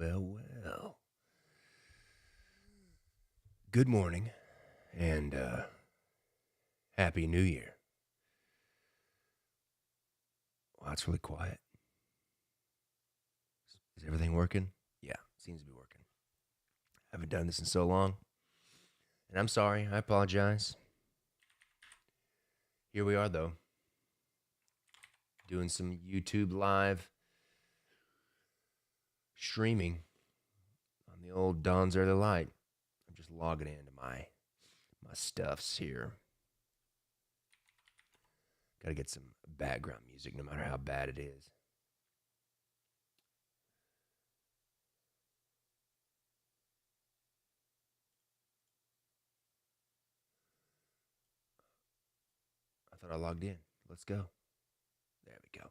Well. Good morning and Happy New Year. Wow, it's really quiet. Is everything working? Yeah, seems to be working. I haven't done this in so long. And I'm sorry, I apologize. Here we are, though, doing some YouTube live streaming on the old Don's Early Light. I'm just logging into my stuffs here. Gotta get some background music, no matter how bad it is. I thought I logged in. Let's go. There we go.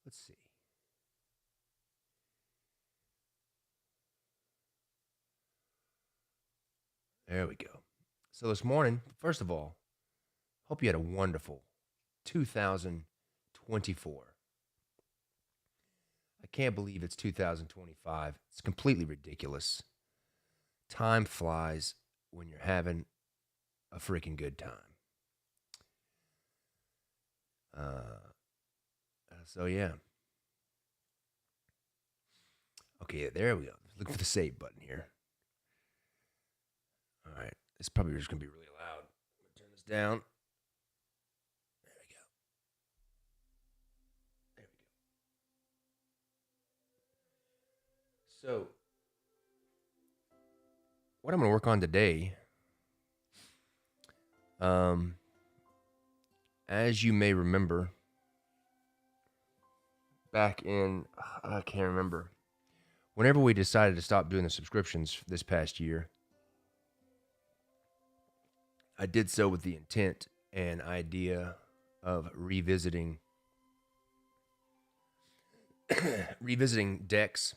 Let's see. There we go. So this morning, first of all, hope you had a wonderful 2024. I can't believe it's 2025. It's completely ridiculous. Time flies when you're having a freaking good time. So yeah. Okay, there we go. Look for the save button here. All right. It's probably just going to be really loud. I'm going to turn this down. There we go. There we go. So, what I'm going to work on today, as you may remember, back in, I can't remember, whenever we decided to stop doing the subscriptions this past year, I did so with the intent and idea of revisiting decks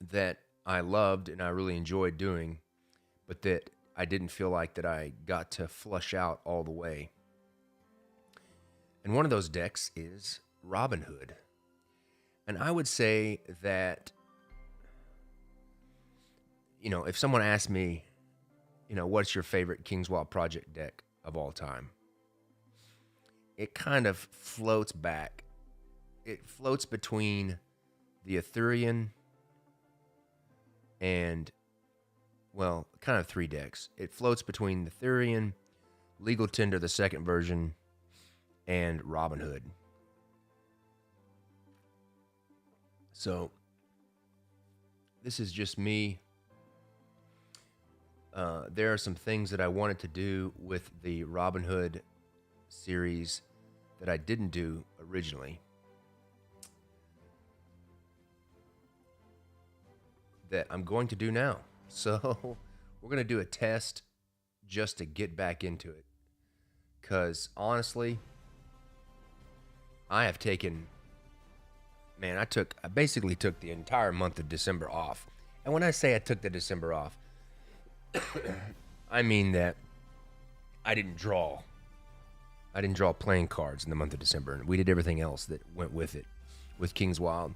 that I loved and I really enjoyed doing, but that I didn't feel like that I got to flush out all the way. And one of those decks is Robin Hood. And I would say that, if someone asked me, what's your favorite Kingswild Project deck of all time? It kind of floats back. It floats between the Arthurian and, kind of three decks. It floats between the Arthurian, Legal Tender, the second version, and Robin Hood. So, this is just me. There are some things that I wanted to do with the Robin Hood series that I didn't do originally, that I'm going to do now. So we're going to do a test just to get back into it. Because honestly, I basically took the entire month of December off. And when I say I took the December off, I mean that I didn't draw playing cards in the month of December, and we did everything else that went with it, with Kingswild.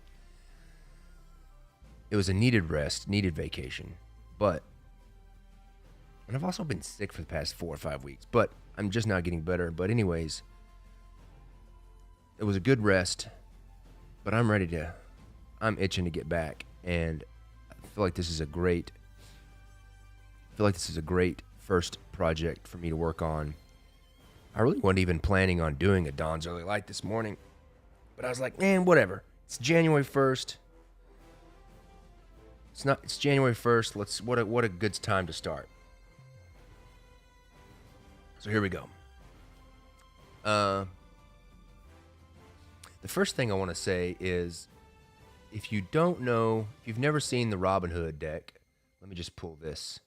It was a needed rest, needed vacation, and I've also been sick for the past 4 or 5 weeks, but I'm just now getting better. But anyways, it was a good rest, but I'm itching to get back, and I feel like this is a great first project for me to work on. I really wasn't even planning on doing a Don's Early Light this morning, but I was like, man, whatever. It's January 1st. It's January 1st. What a good time to start. So here we go. The first thing I want to say is, if you've never seen the Robin Hood deck, let me just pull this.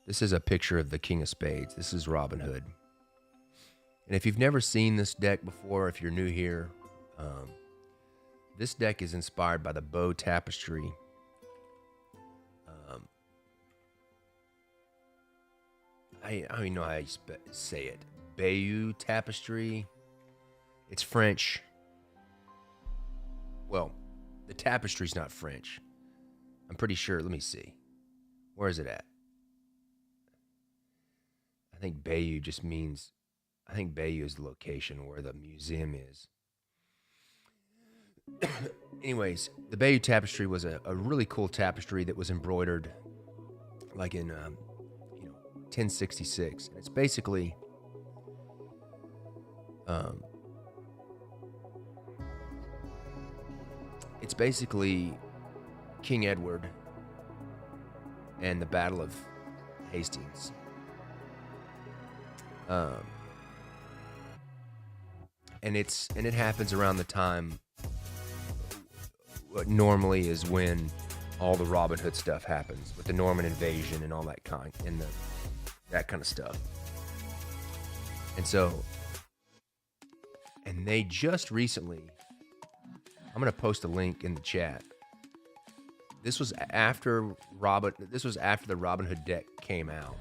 This is a picture of the King of Spades. This is Robin Hood. And if you've never seen this deck before, if you're new here, this deck is inspired by the Bow Tapestry. I don't even know how you say it. Bayeux Tapestry. It's French. Well, the tapestry's not French. I'm pretty sure. Let me see. Where is it at? I think Bayeux just means, I think Bayeux is the location where the museum is. Anyways, the Bayeux tapestry was a really cool tapestry that was embroidered like in 1066. It's basically King Edward and the Battle of Hastings. And it happens around the time what normally is when all the Robin Hood stuff happens with the Norman invasion and all that kind and that kind of stuff. And they just recently, I'm gonna post a link in the chat. This was after the Robin Hood deck came out.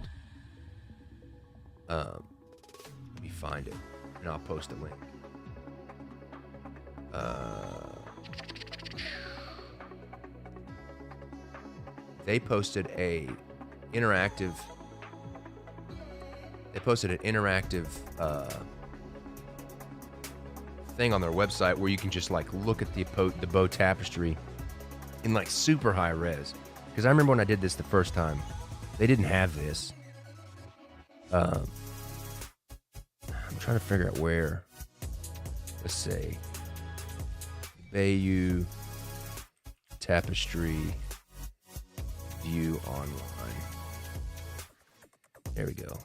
Let me find it, and I'll post a link. They posted an interactive thing on their website where you can just like look at the Bow tapestry in like super high res. Because I remember when I did this the first time, they didn't have this. I'm trying to figure out where. Let's say Bayeux tapestry view online. There we go.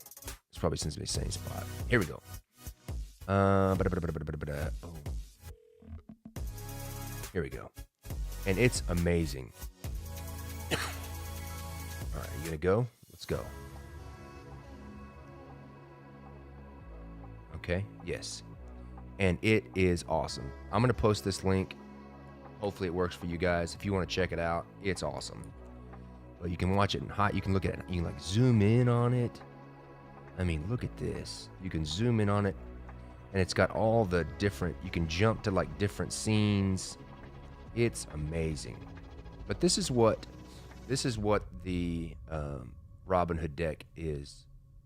It's probably sends me the same spot. Here we go. Here we go. And it's amazing. All right, you gonna go? Let's go. Okay, yes. And it is awesome. I'm gonna post this link. Hopefully it works for you guys. If you want to check it out, it's awesome. But you can watch it in high. You can look at it. You can like zoom in on it. I mean, look at this. You can zoom in on it, and it's got all the different. You can jump to like different scenes. It's amazing. But this is what the Robin Hood deck is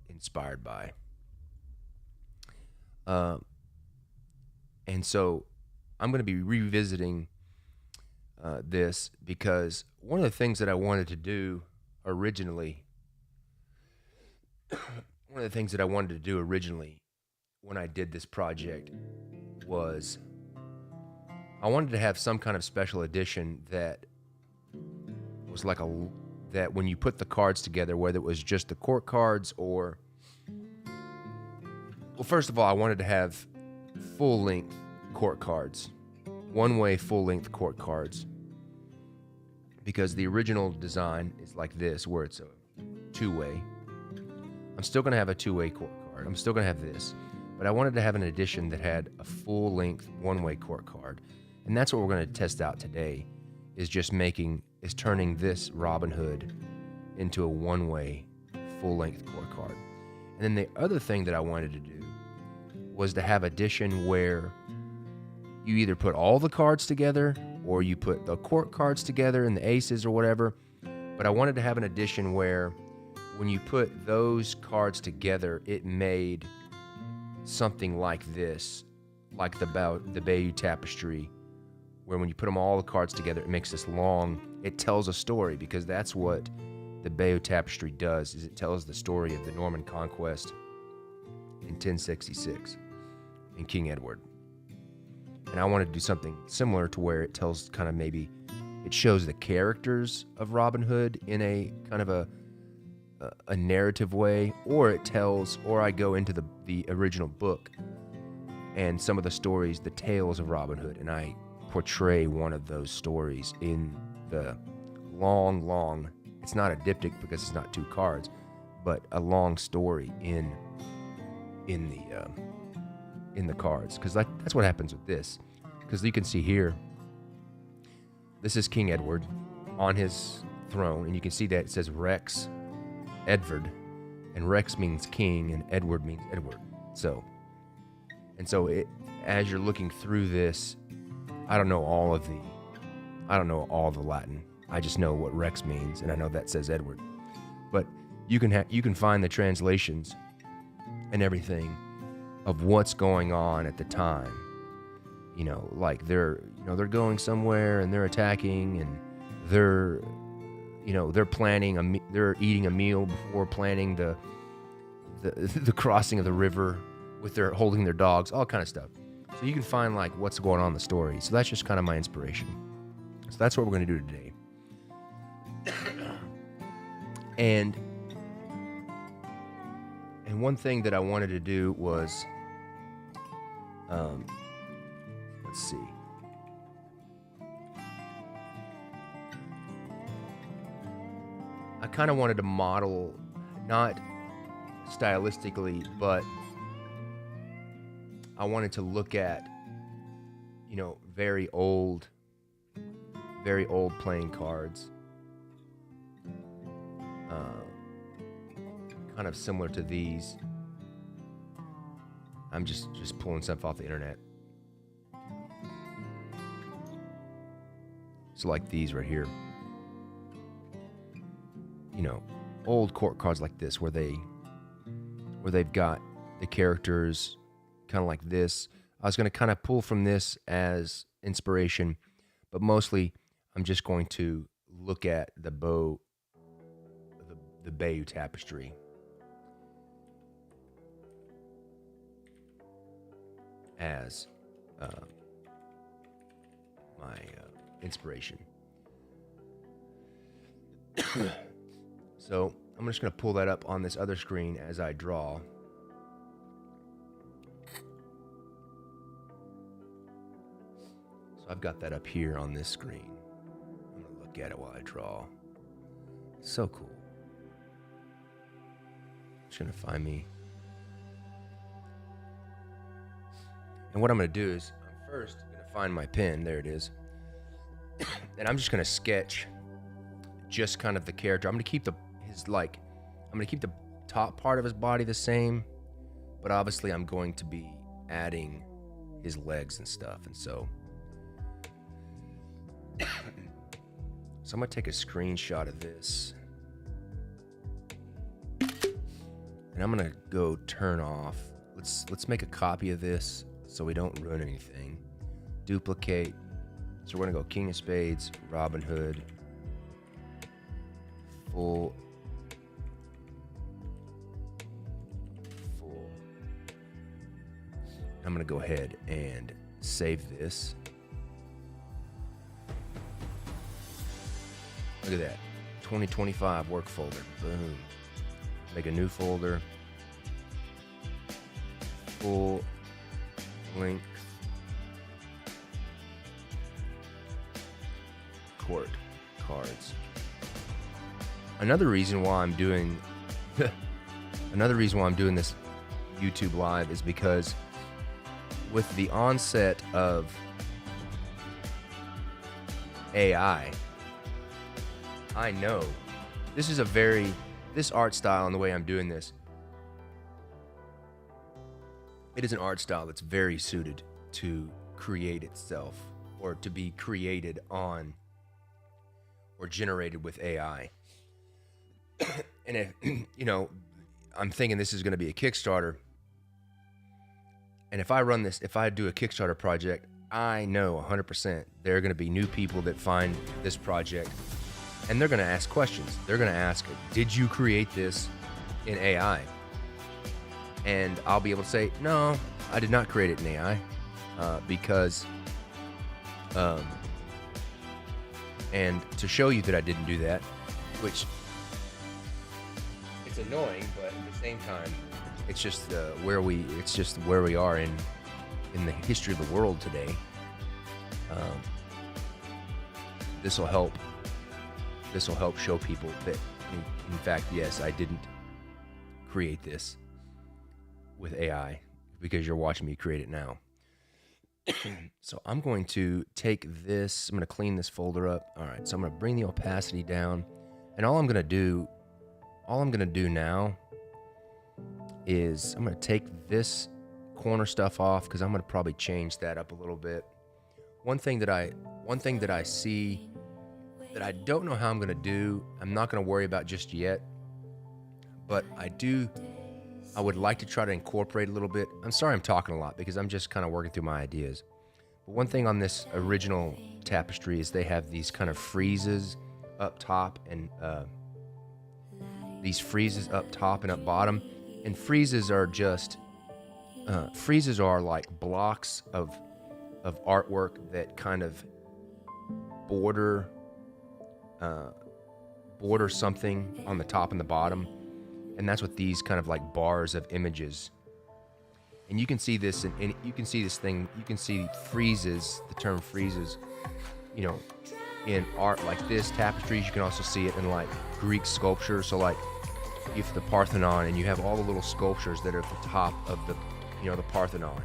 inspired by. And so I'm going to be revisiting this because one of the things that I wanted to do originally, when I did this project was I wanted to have some kind of special edition that was like that when you put the cards together, whether it was just the court cards or, well, first of all, I wanted to have full-length court cards, one-way full-length court cards, because the original design is like this, where it's a two-way. I'm still going to have a two-way court card. I'm still going to have this, but I wanted to have an edition that had a full-length one-way court card, and that's what we're going to test out today. Is turning this Robin Hood into a one-way full-length court card. And then the other thing that I wanted to do was to have an edition where you either put all the cards together or you put the court cards together and the aces or whatever. But I wanted to have an edition where when you put those cards together, it made something like this, like the Bayeux tapestry, where when you put them all the cards together, it makes this long, it tells a story, because that's what the Bayeux tapestry does, is it tells the story of the Norman conquest in 1066 and King Edward. And I wanted to do something similar to where it tells kind of maybe, it shows the characters of Robin Hood in a kind of a narrative way, or it tells, or I go into the original book and some of the stories, the tales of Robin Hood, and I portray one of those stories in the long, it's not a diptych because it's not two cards, but a long story in the cards, because that's what happens with this. Because you can see here, this is King Edward on his throne, and you can see that it says Rex Edward, and Rex means king and Edward means Edward. So it, as you're looking through this, I don't know all the Latin. I just know what Rex means, and I know that says Edward. But you can find the translations and everything of what's going on at the time. Like they're going somewhere and they're attacking, and they're they're eating a meal before planning the crossing of the river with their holding their dogs, all kind of stuff. So you can find like what's going on in the story. So that's just kind of my inspiration. So that's what we're going to do today. And one thing that I wanted to do was, let's see. I kind of wanted to model, not stylistically, but I wanted to look at, very old playing cards. Kind of similar to these. I'm just pulling stuff off the internet. So like these right here. Old court cards like this where they've got the characters kind of like this. I was going to kind of pull from this as inspiration, but mostly I'm just going to look at the Bayeux tapestry. As my inspiration. So I'm just going to pull that up on this other screen as I draw. So I've got that up here on this screen. I'm going to look at it while I draw. So cool. Just going to find me. And what I'm going to do is, I'm first going to find my pen. There it is. And I'm just going to sketch just kind of the character. I'm going to keep the top part of his body the same, but obviously I'm going to be adding his legs and stuff. And so I'm going to take a screenshot of this. And I'm going to go turn off. Let's make a copy of this so we don't ruin anything. Duplicate. So we're going to go King of Spades, Robin Hood, full. I'm going to go ahead and save this. Look at that. 2025 work folder. Boom. Make a new folder. Full length court cards. Another reason why I'm doing this YouTube live is because with the onset of AI, I know this art style and the way I'm doing this, it is an art style that's very suited to create itself or to be created on or generated with AI. And if, I'm thinking this is going to be a Kickstarter. And if I do a Kickstarter project, I know 100% there are going to be new people that find this project and they're going to ask questions. They're going to ask, did you create this in AI? And I'll be able to say, no, I did not create it in AI because, and to show you that I didn't do that, which it's annoying, but at the same time, it's just where we are in the history of the world today. This will help show people that, in fact, yes, I didn't create this with AI because you're watching me create it now. So I'm going to take this, I'm going to clean this folder up. All right, so I'm going to bring the opacity down, and all I'm going to do now is I'm going to take this corner stuff off because I'm going to probably change that up a little bit. one thing that I see that I don't know how I'm going to do, I'm not going to worry about just yet, but I would like to try to incorporate a little bit. I'm sorry I'm talking a lot because I'm just kind of working through my ideas. But one thing on this original tapestry is they have these kind of friezes up top and these friezes up top and up bottom. And friezes are just friezes are like blocks of artwork that kind of border something on the top and the bottom, and that's what these kind of like bars of images. And you can see this, and you can see this thing. You can see friezes. The term friezes, you know, in art like this tapestries. You can also see it in like Greek sculpture. So like if the Parthenon, and you have all the little sculptures that are at the top of the, you know, the Parthenon.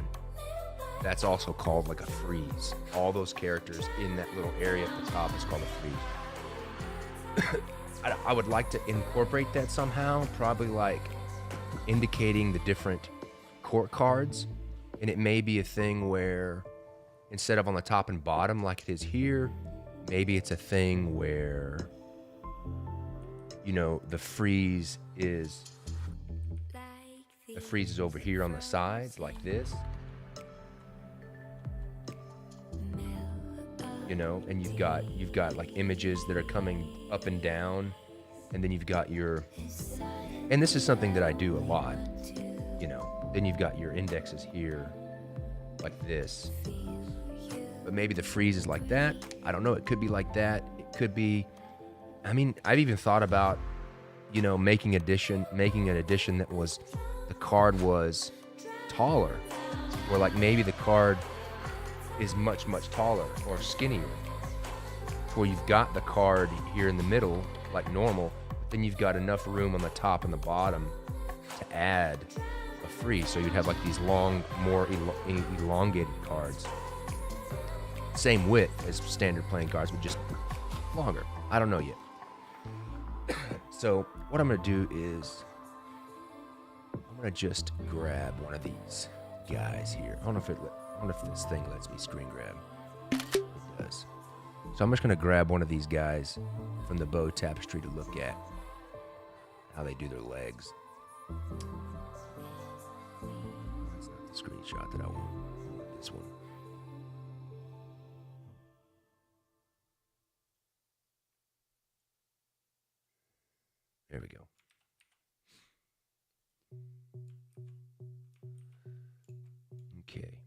That's also called like a frieze. All those characters in that little area at the top is called a frieze. I would like to incorporate that somehow, probably like indicating the different court cards. And it may be a thing where instead of on the top and bottom like it is here, maybe it's a thing where, you know, the frieze is over here on the sides like this. You know, and you've got like images that are coming up and down, and then you've got your, and this is something that I do a lot, you know, then you've got your indexes here like this, but maybe the frieze is like that. I don't know, it could be like that, it could be, I mean, I've even thought about, you know, making an edition that was, the card was taller, or like maybe the card is much taller or skinnier, where you've got the card here in the middle like normal, but then you've got enough room on the top and the bottom to add a frieze, so you'd have like these long, more elongated cards, same width as standard playing cards, but just longer. I don't know yet. So what I'm gonna do is I'm gonna just grab one of these guys here. I don't know if this thing lets me screen grab. It does. So I'm just going to grab one of these guys from the Bow Tapestry to look at how they do their legs. That's not the screenshot that I want. This one. There we go. Okay.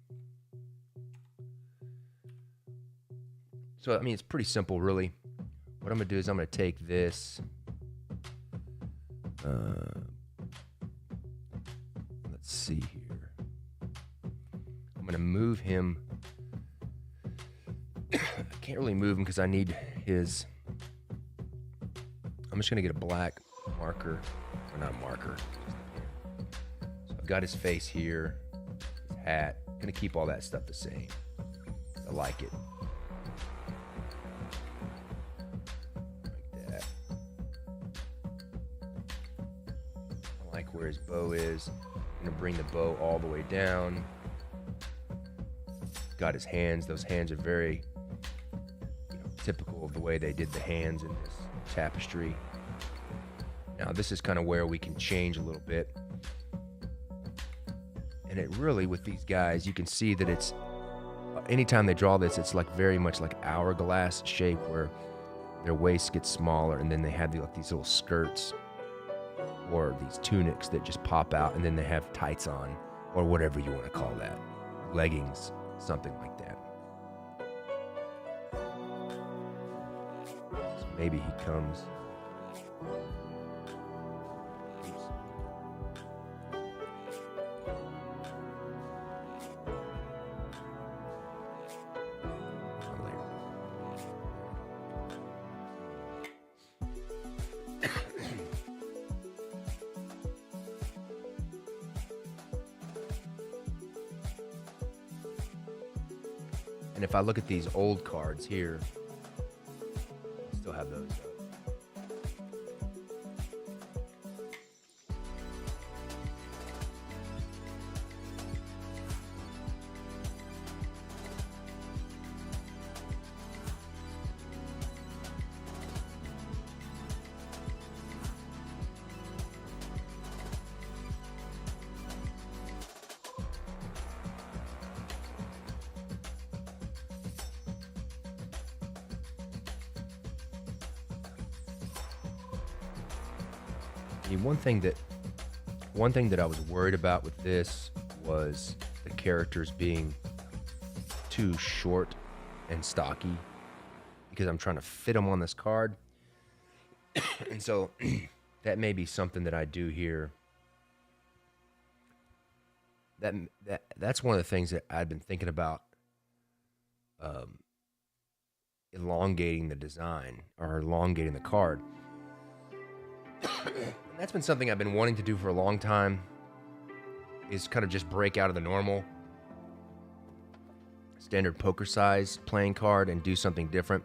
So, I mean, it's pretty simple, really. What I'm going to do is I'm going to take this. Let's see here. I'm going to move him. I can't really move him because I need his. I'm just going to get a black marker. Or not a marker. So I've got his face here, his hat. I'm going to keep all that stuff the same. I like it. Where his bow is. I'm gonna bring the bow all the way down. Got his hands. Those hands are very, you know, typical of the way they did the hands in this tapestry. Now this is kind of where we can change a little bit. And it really, with these guys, you can see that it's, anytime they draw this, it's like very much like hourglass shape where their waist gets smaller and then they have like these little skirts or these tunics that just pop out, and then they have tights on, or whatever you want to call that, leggings, something like that. So maybe he comes. And if I look at these old cards here, I still have those. I mean, one thing that I was worried about with this was the characters being too short and stocky because I'm trying to fit them on this card. And so that may be something that I do here. That's one of the things that I've been thinking about, um, elongating the design or elongating the card. And that's been something I've been wanting to do for a long time, is kind of just break out of the normal standard poker size playing card and do something different.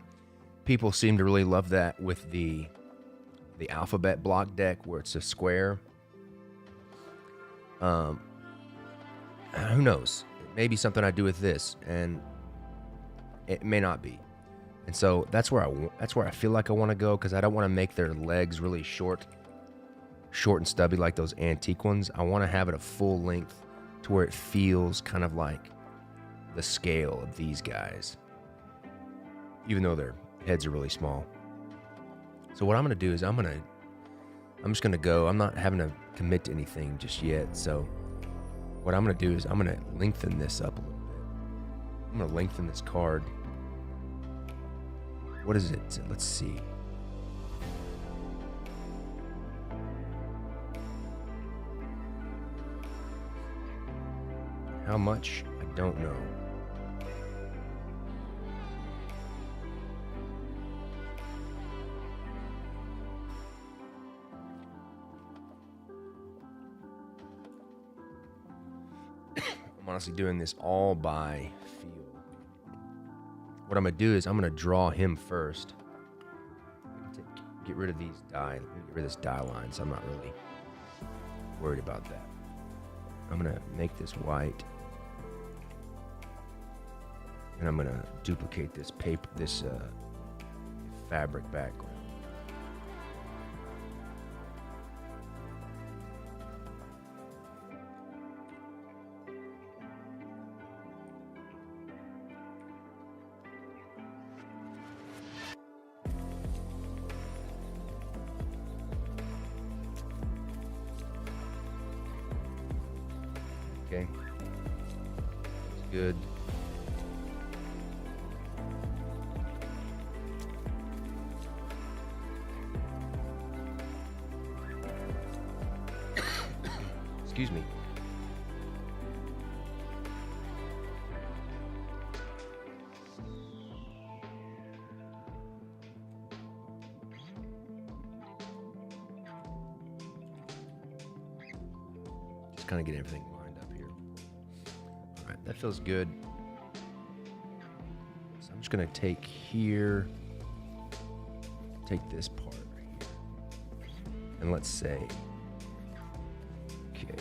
People seem to really love that with the alphabet block deck where it's a square. Who knows? It may be something I do with this, and it may not be. And so that's where I feel like I want to go, because I don't want to make their legs really short and stubby like those antique ones. I want to have it a full length to where it feels kind of like the scale of these guys, even though their heads are really small. So what I'm going to do is I'm just going to go. I'm not having to commit to anything just yet. So what I'm going to do is I'm going to lengthen this up a little bit. I'm going to lengthen this card. What is it? Let's see. How much? I don't know. I'm honestly doing this all by feel. What I'm going to do is I'm going to draw him first. Get rid of these die. Get rid of this die line, so I'm not really worried about that. I'm going to make this white. And I'm going to duplicate this paper, this fabric background. Okay. That's good. Excuse me. Just kind of get everything lined up here. All right, that feels good. So I'm just going to take this part right here. And let's say, okay.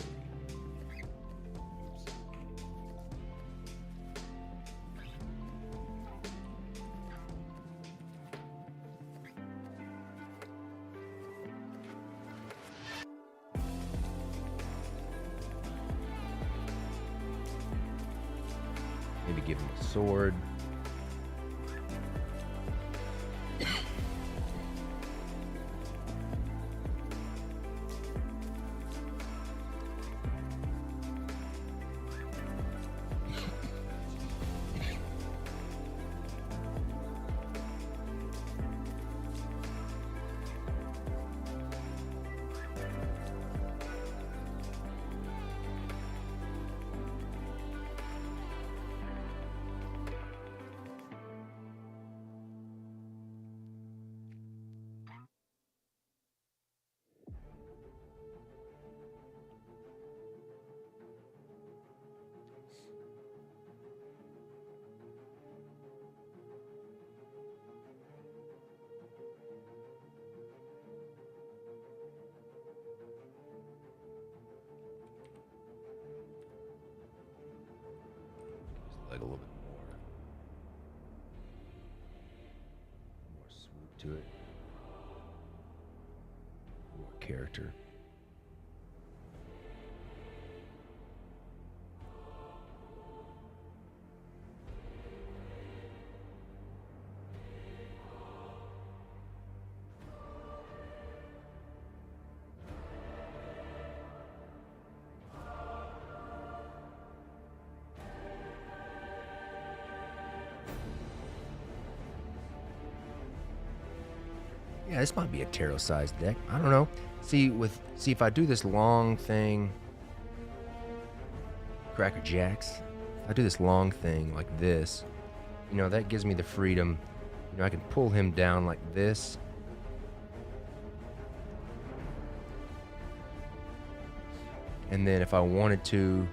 Maybe give him a sword. Like a little bit more swoop to it, more character. Yeah, this might be a tarot-sized deck. I don't know. See if I do this long thing, Cracker Jacks. If I do this long thing like this, that gives me the freedom. I can pull him down like this. And then if I wanted to,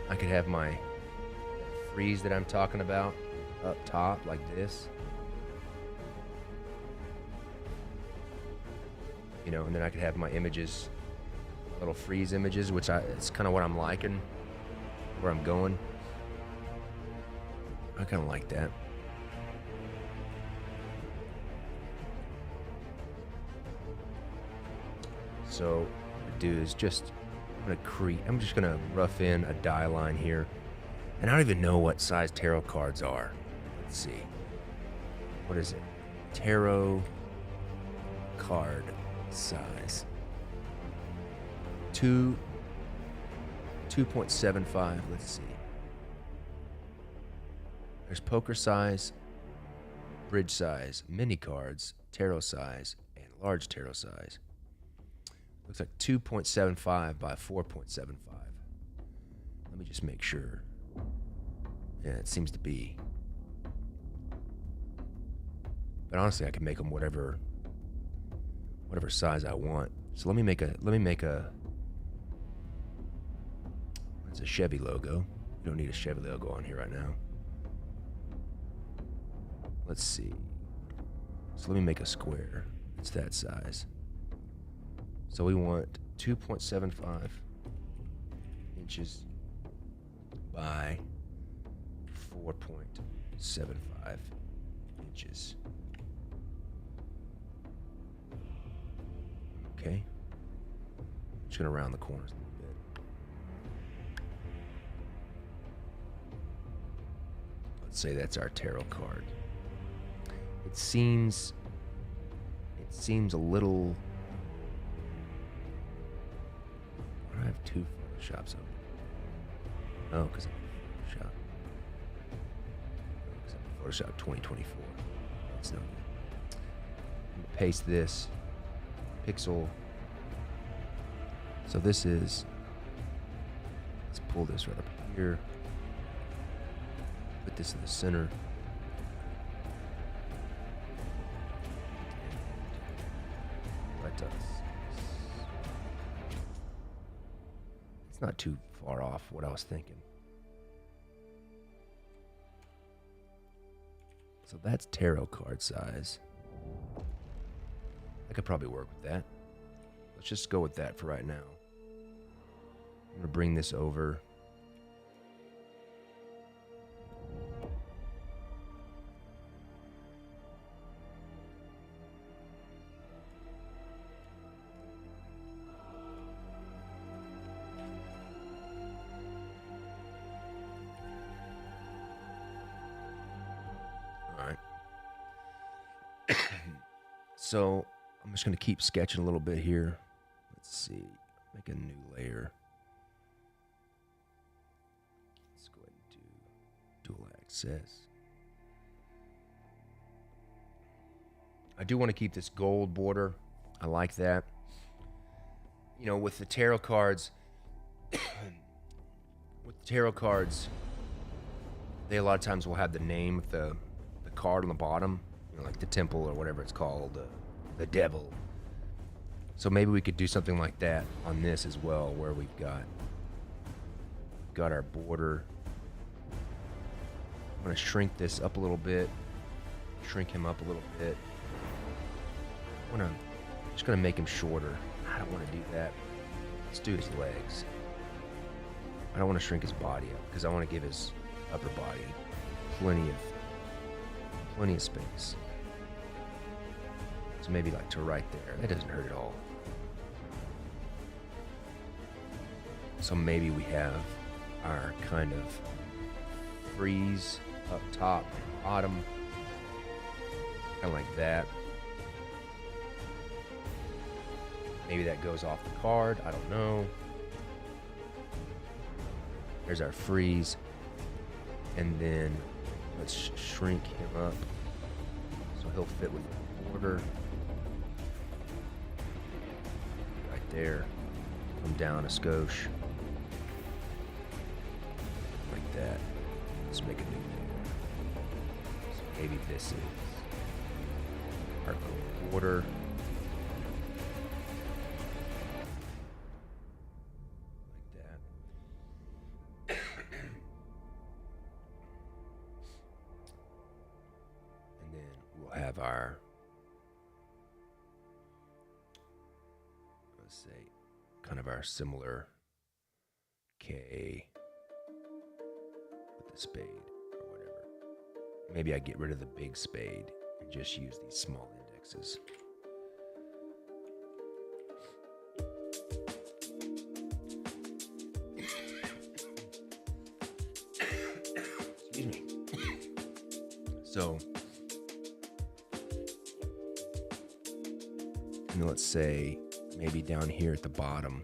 I could have my freeze that I'm talking about up top like this. And then I could have my images, little freeze images, which it's kind of what I'm liking, where I'm going. I kind of like that. So what I do is I'm just gonna rough in a die line here. And I don't even know what size tarot cards are. Let's see. What is it? Tarot card size. 2.75. Let's see. There's poker size, bridge size, mini cards, tarot size, and large tarot size. Looks like 2.75 by 4.75. Let me just make sure. Yeah, it seems to be. But honestly, I can make them whatever size I want. So let me make a it's a Chevy logo. You don't need a Chevy logo on here right now. Let's see. So let me make a square. It's that size. So we want 2.75 inches by 4.75 inches. Okay. I'm just gonna round the corners a little bit. Let's say that's our tarot card. It seems a little. Why do I have two Photoshops open? Oh, because I'm Photoshop. Because I'm Photoshop 2024. That's no good. I'm gonna paste this pixel. So this is. Let's pull this right up here. Put this in the center. It's not too far off what I was thinking. So that's tarot card size. I could probably work with that. Let's just go with that for right now. I'm gonna bring this over. So I'm just going to keep sketching a little bit here. Let's see. Make a new layer. Let's go ahead and do dual access. I do want to keep this gold border. I like that. With the tarot cards, they a lot of times will have the name of the card on the bottom. Like the temple or whatever it's called, the devil. So maybe we could do something like that on this as well, where we've got our border. I'm gonna shrink this up a little bit, shrink him up a little bit. Just gonna make him shorter. I don't want to do that. Let's do his legs. I don't want to shrink his body up because I want to give his upper body plenty of space. So maybe like to right there. That doesn't hurt at all. So maybe we have our kind of freeze up top and bottom. Kind of like that. Maybe that goes off the card. I don't know. There's our freeze. And then Let's shrink him up so he'll fit with the border. Right there. Come down a skosh. Like that. Let's make a new layer. So maybe this is our border. Have our, let's say, kind of our similar K with the spade or whatever. Maybe I get rid of the big spade and just use these small indexes. Excuse me. So, and let's say maybe down here at the bottom,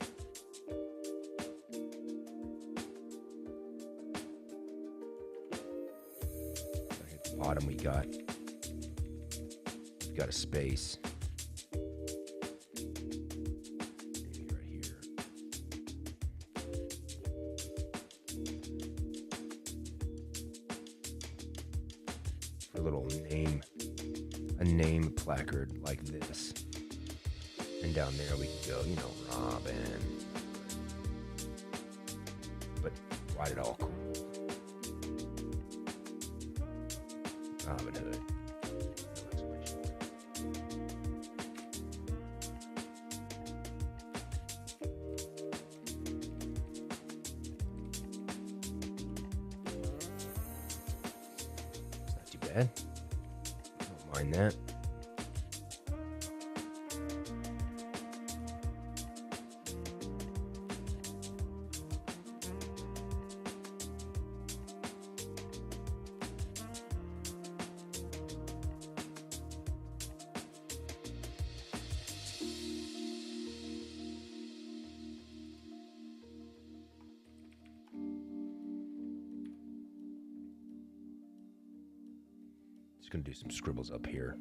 at the bottom we've got a space. Maybe right here. For a little a name placard like this. And down there we can go, Robin. But write it all cool. Robin Hood. It's not too bad. Don't mind that. Going to do some scribbles up here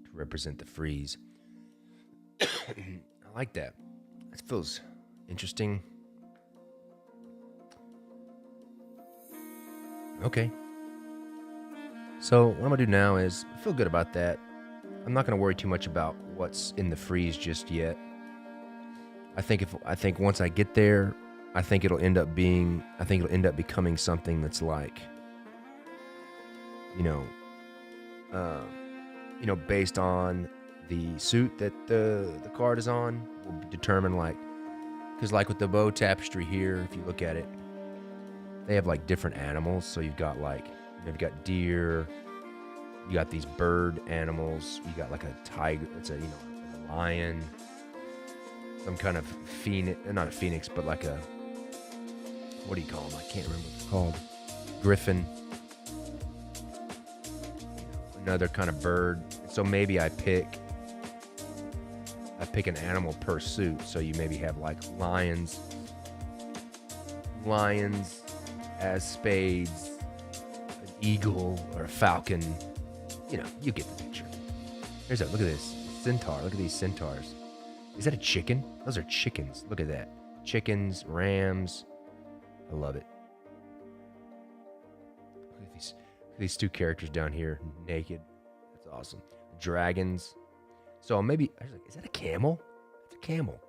to represent the frieze. I like that. It feels interesting. Okay. So what I'm going to do now is I feel good about that. I'm not going to worry too much about what's in the frieze just yet. I think once I get there, I think it'll end up becoming something that's like, based on the suit that the card is on, will determine because with the bow tapestry here, if you look at it, they have different animals. So you've got you've got deer, you got these bird animals, you got a tiger, it's a lion, some kind of phoenix, not a phoenix, but what do you call them? I can't remember what it's called. Griffin. Another kind of bird. So maybe I pick an animal per suit. So you maybe have lions as spades, an eagle or a falcon. You get the picture. Look at this centaur. Look at these centaurs. Is that a chicken? Those are chickens. Look at that. Chickens, rams. I love it. Look at these two characters down here, naked. That's awesome. Dragons. So maybe, I was like, is that a camel? It's a camel.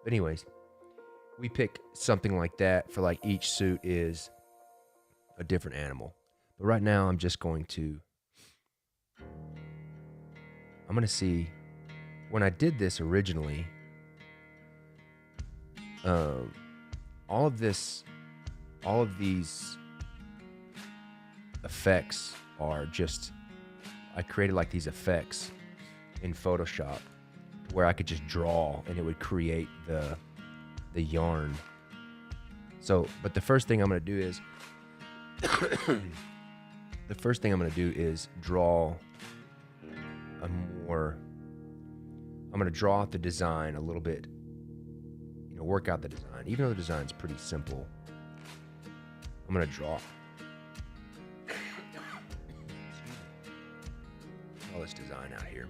But anyways, we pick something like that for each suit is a different animal. But right now I'm just going to see, when I did this originally, all of these effects are just, I created these effects in Photoshop where I could just draw and it would create the yarn. So, but the first thing I'm going to do is draw I'm going to draw out the design a little bit, work out the design. Even though the design's pretty simple, I'm going to draw. minimalist design out here.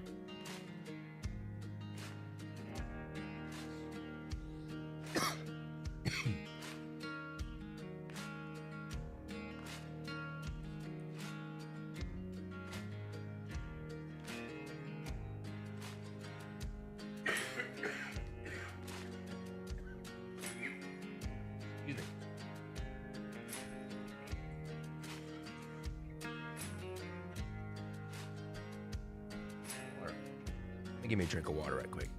Excuse me. Water. Give me a drink of water right quick.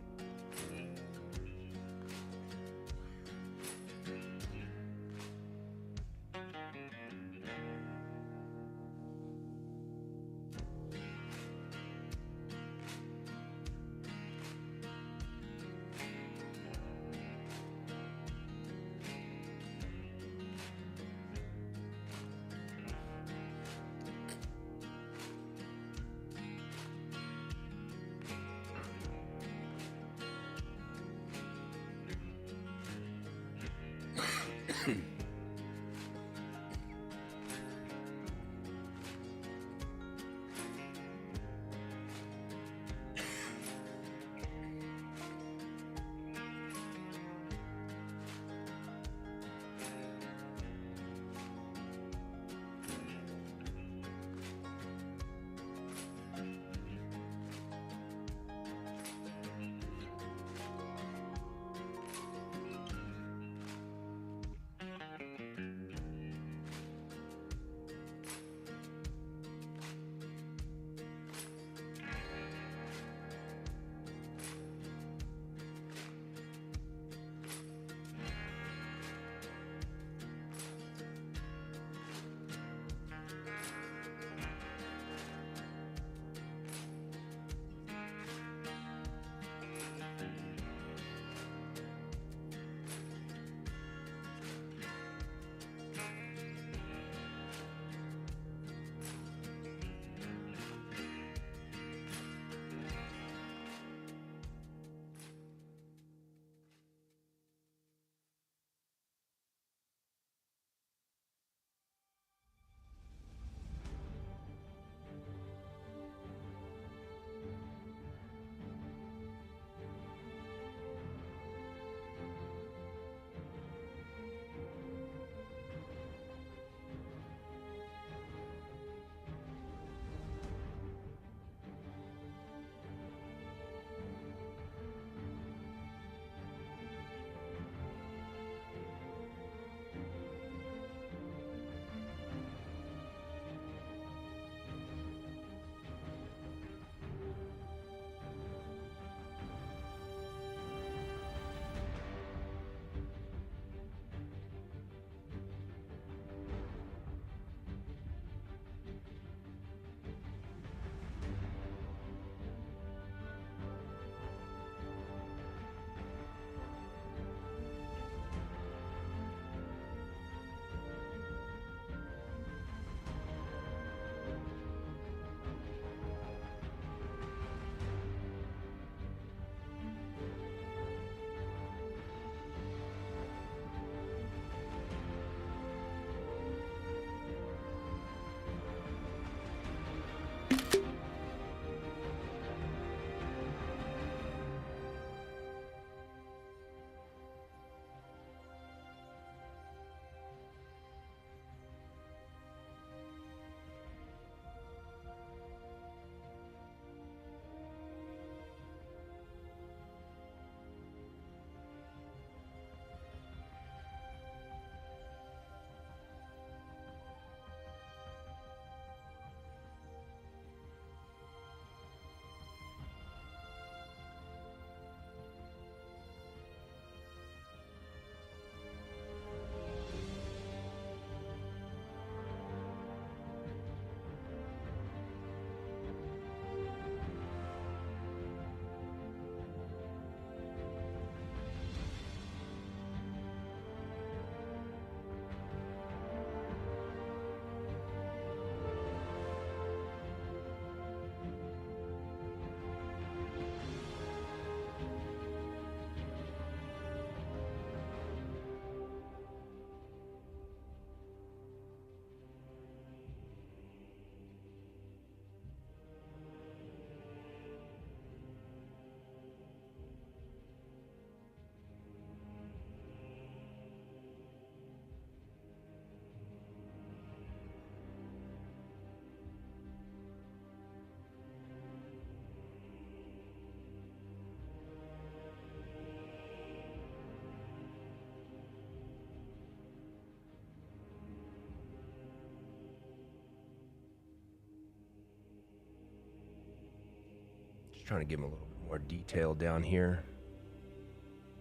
trying to give him a little bit more detail down here.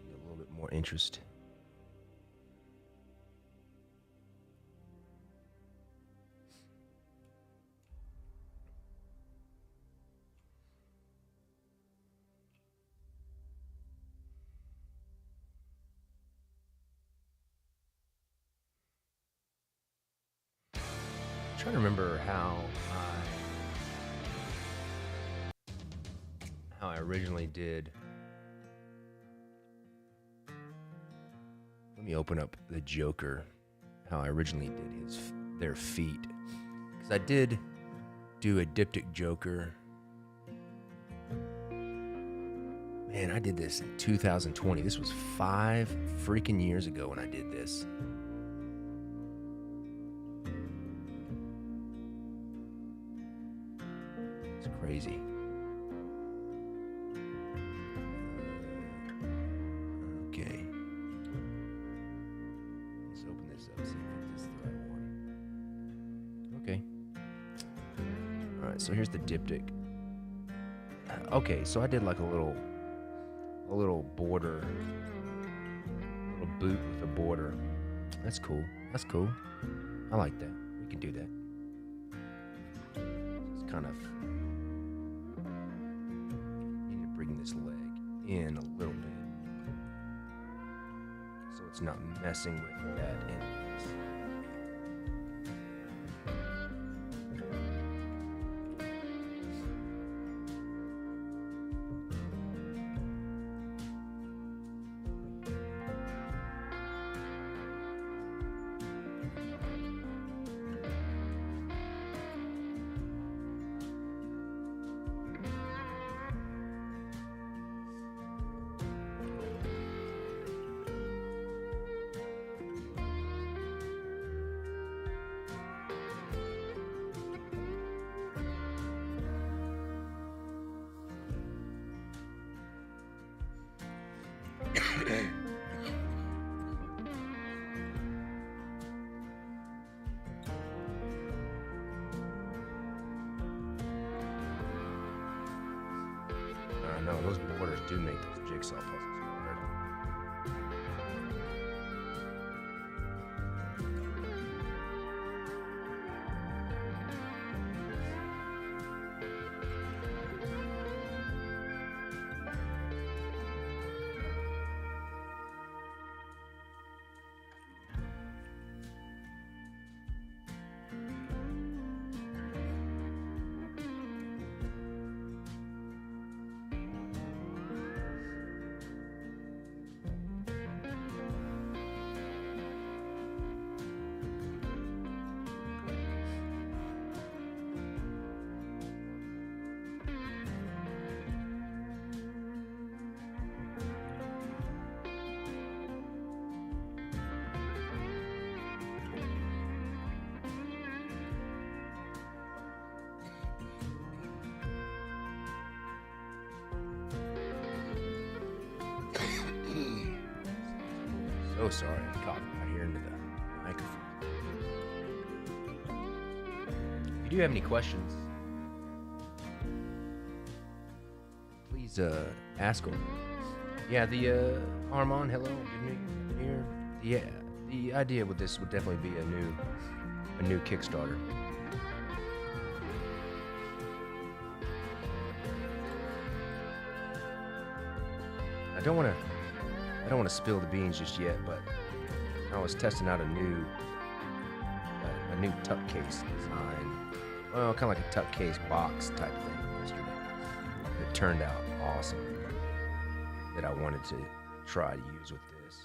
A little bit more interest. I'm trying to remember how I originally did. Let me open up the Joker. How I originally did their feet, because I did do a diptych Joker. Man, I did this in 2020. This was 5 freaking years ago when I did this. It's crazy. Okay. Let's open this up, see if this is the right one. Okay. Alright, so here's the diptych. Okay, so I did like a little border, a little boot with a border. That's cool. That's cool. I like that. We can do that. It's kind of need to bring this leg in a little bit so it's not messing with that end. No, those borders do make those jigsaw puzzles hard. So sorry, I'm coughing right here into the microphone. If you do have any questions, please ask them. Yeah, the Armand, hello, good New Year. Yeah, the idea with this would definitely be a new Kickstarter. I don't want to spill the beans just yet, but I was testing out a new tuck case design. Well, kind of like a tuck case box type thing yesterday. It turned out awesome. That I wanted to try to use with this.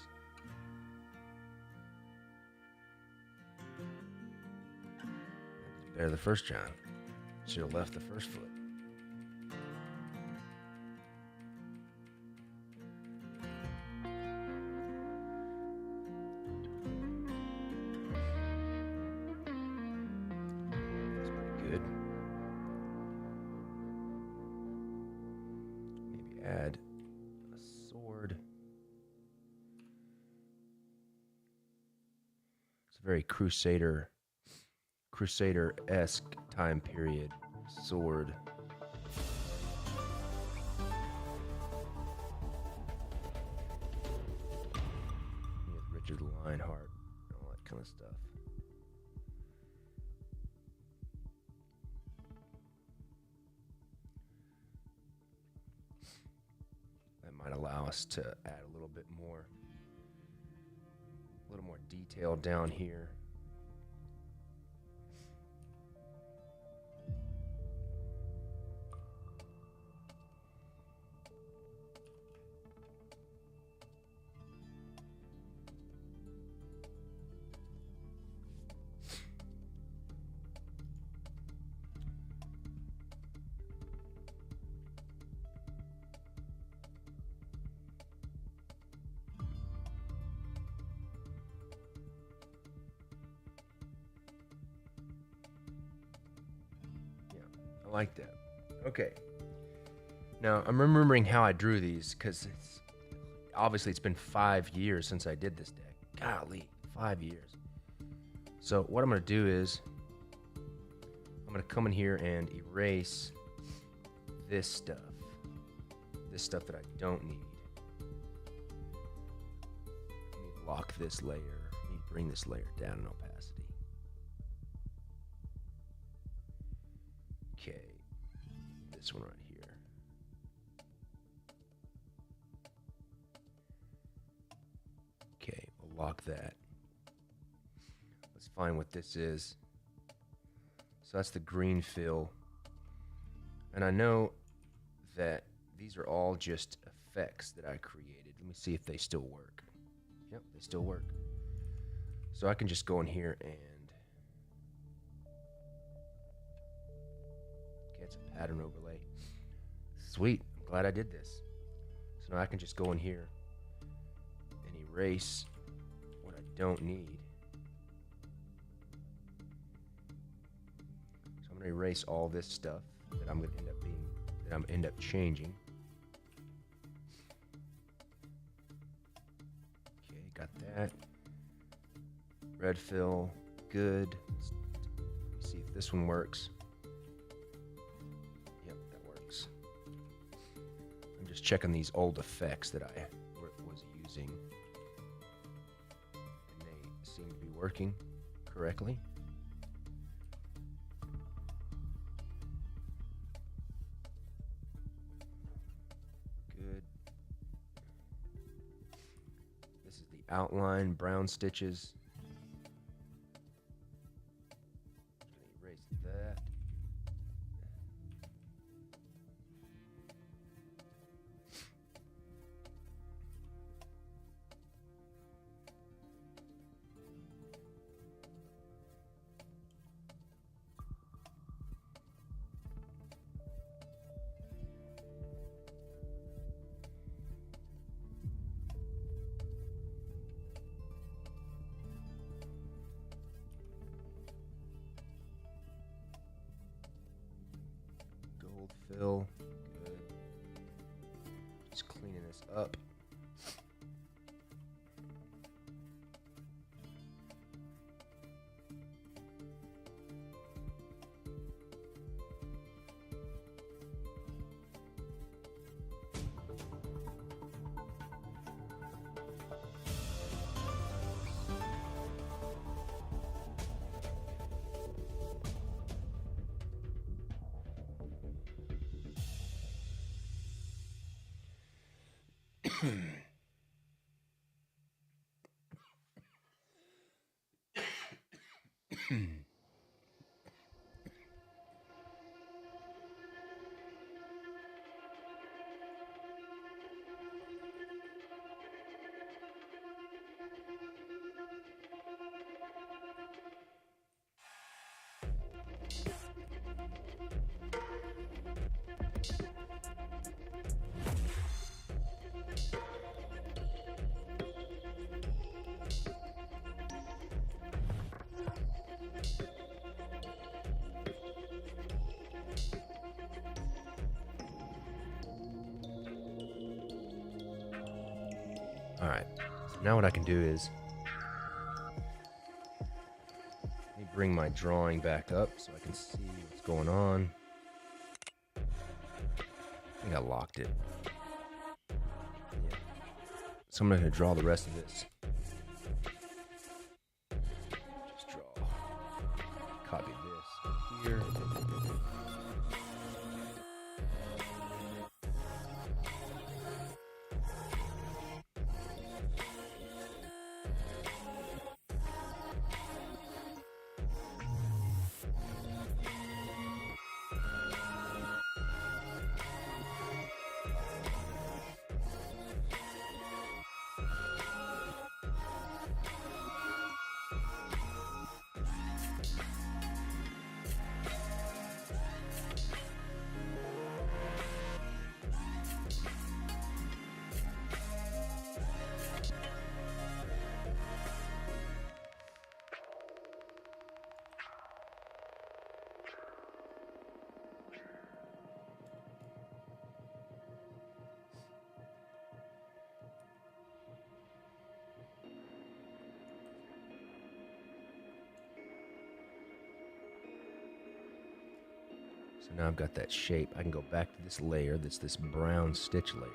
Better the first time. Should have left the first foot. Add a sword. It's a very Crusader-esque time period sword. Lionheart, and all that kind of stuff. That might allow us to add a little more detail down here. Like that. Okay. Now I'm remembering how I drew these because it's been 5 years since I did this deck. Golly, 5 years. So what I'm going to do is I'm going to come in here and erase this stuff that I don't need. Let me lock this layer. Let me bring this layer down in opacity. Okay, this one right here. Okay, we'll lock that. Let's find what this is. So that's the green fill. And I know that these are all just effects that I created. Let me see if they still work. Yep, they still work. So I can just go in here and pattern overlay. Sweet. I'm glad I did this. So now I can just go in here and erase what I don't need. So I'm going to erase all this stuff that I'm going to end up changing. Okay, got that. Red fill, good. Let's see if this one works. Just checking these old effects that I was using, and they seem to be working correctly. Good. This is the outline, brown stitches. Just gonna erase that. Fill. Good. Just cleaning this up. All right, so now what I can do is let me bring my drawing back up so I can see what's going on. I think I locked it. Yeah. So I'm going to draw the rest of this. So now I've got that shape. I can go back to this layer that's this brown stitch layer.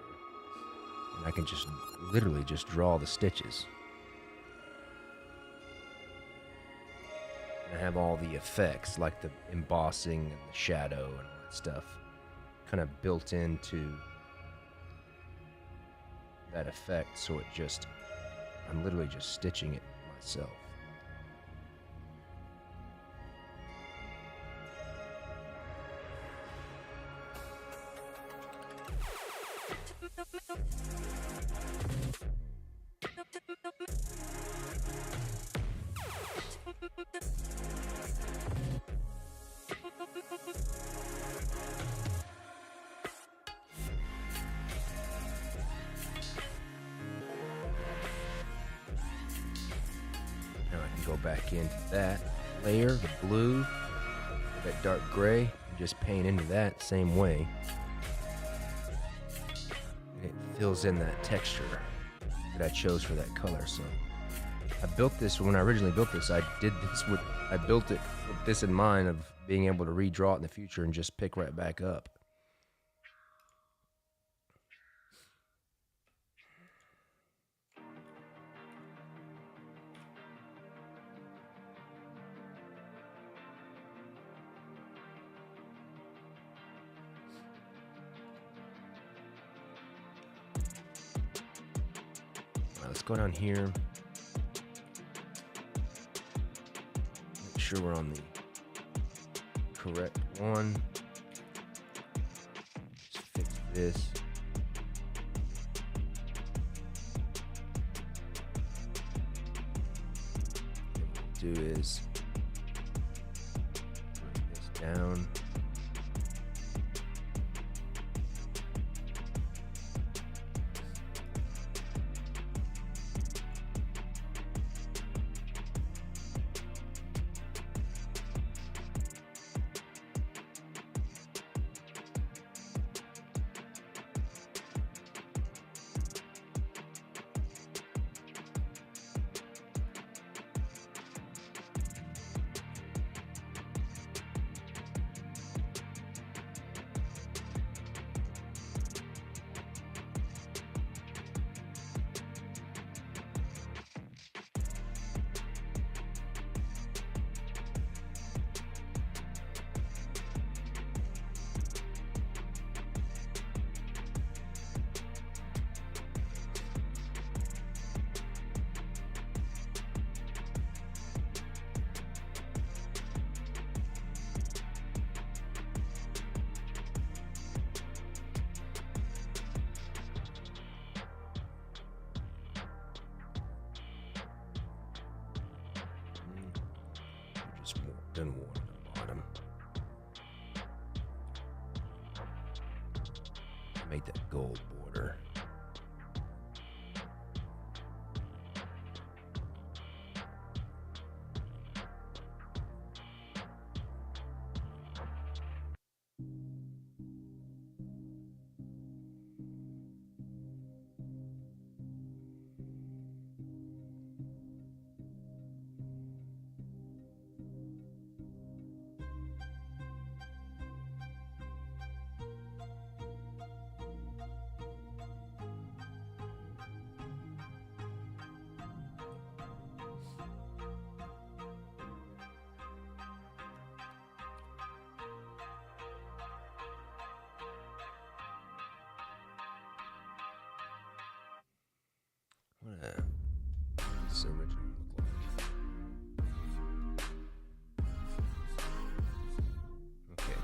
And I can just literally just draw the stitches. And I have all the effects like the embossing and the shadow and all that stuff kind of built into that effect. So I'm literally just stitching it myself. Now I can go back into that layer, the blue, that dark gray, and just paint into that same way. And it fills in that texture that I chose for that color. So I built this, when I originally built this, I built it with this in mind of being able to redraw it in the future and just pick right back up. Let's go down here. Make sure we're on the correct one. Just fix this. What we'll do is bring this down. Done one at the bottom. Make that gold border. What does this original look like? Okay.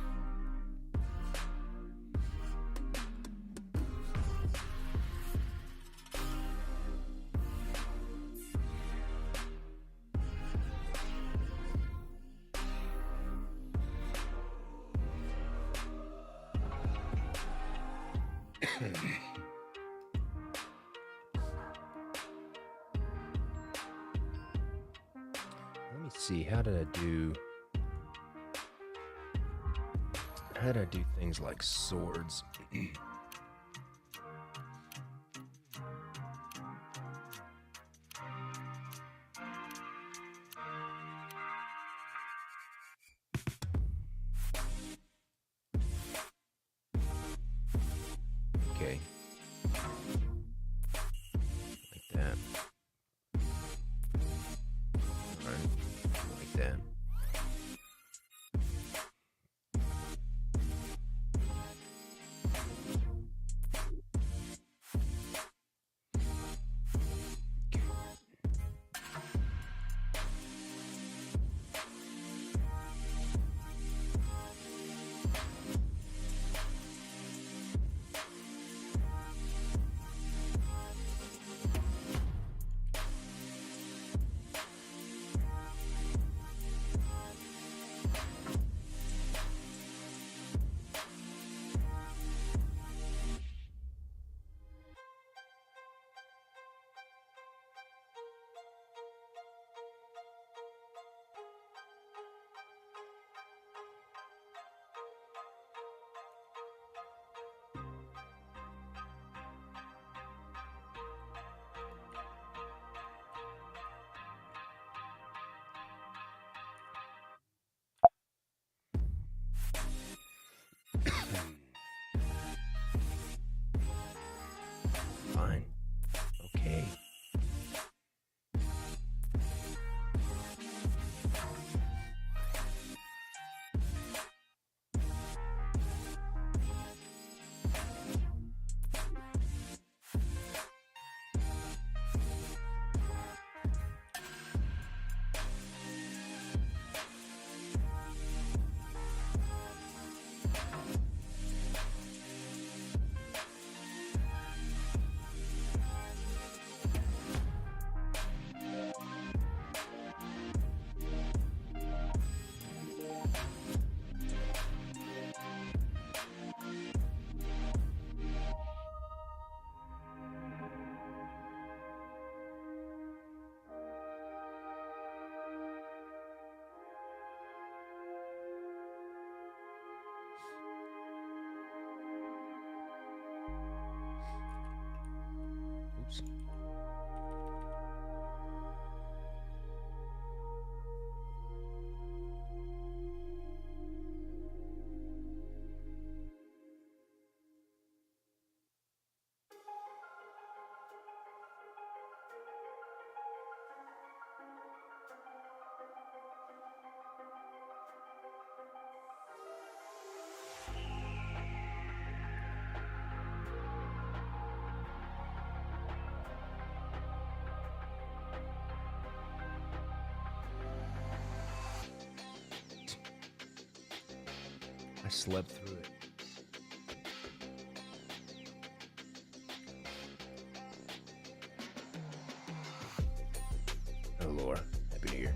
Let me see, how did I do things like swords? Okay. Oops. I slept through it. Oh, Lord. Happy New Year.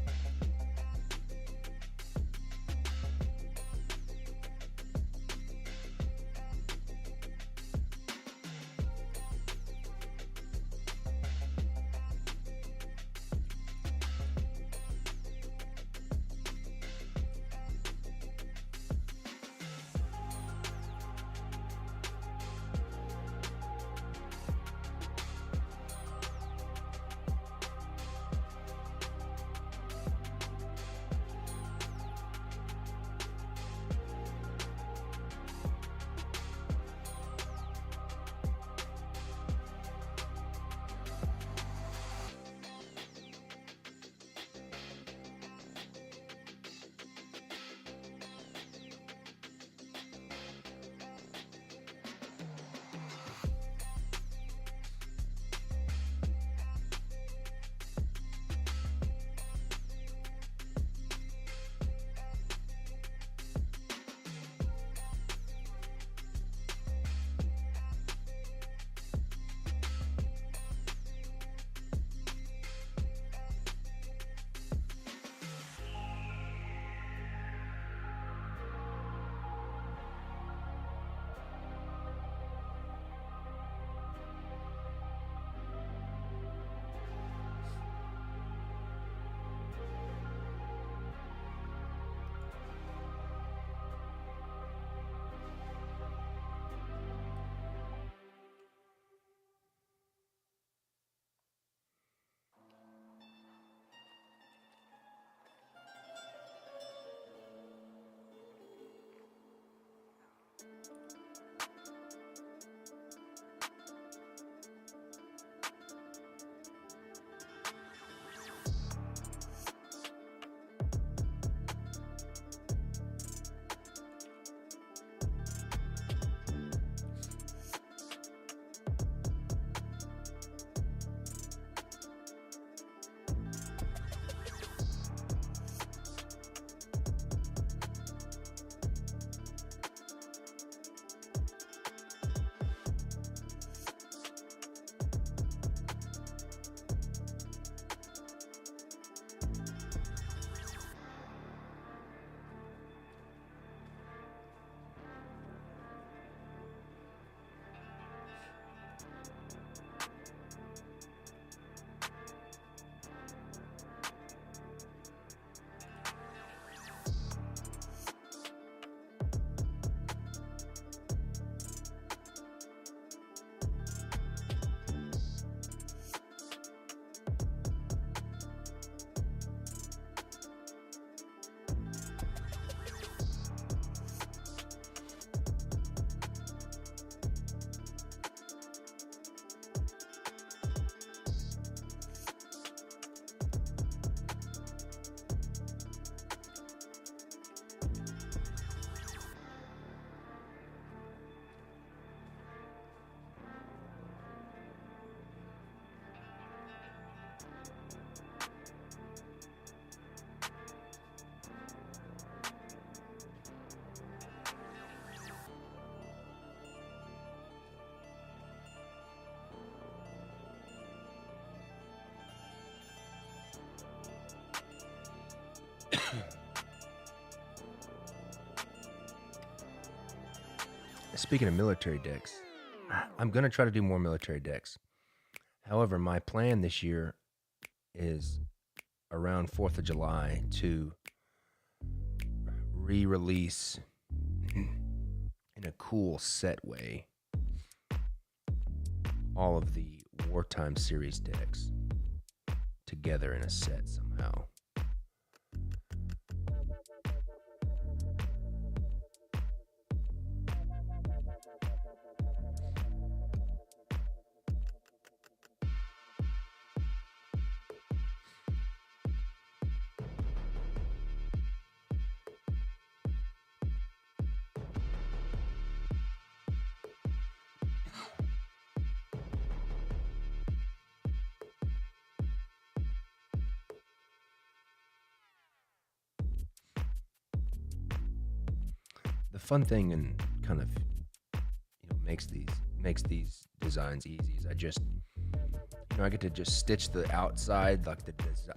Speaking of military decks, I'm gonna try to do more military decks. However, my plan this year is around 4th of July to re-release in a cool set way all of the Wartime series decks together in a set somehow. The fun thing and kind of makes these designs easy is I get to just stitch the outside like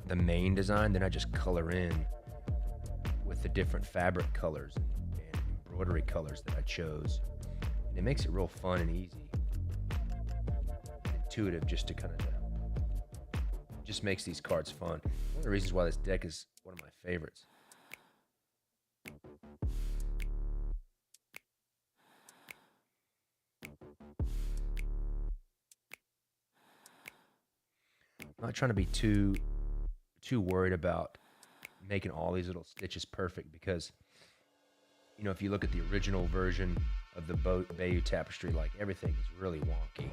the main design, then I just color in with the different fabric colors and embroidery colors that I chose, and it makes it real fun and easy and intuitive just to kind of just makes these cards fun. One of the reasons why this deck is one of my favorites. I'm not trying to be too worried about making all these little stitches perfect, because if you look at the original version of the Bayeux tapestry, like everything is really wonky.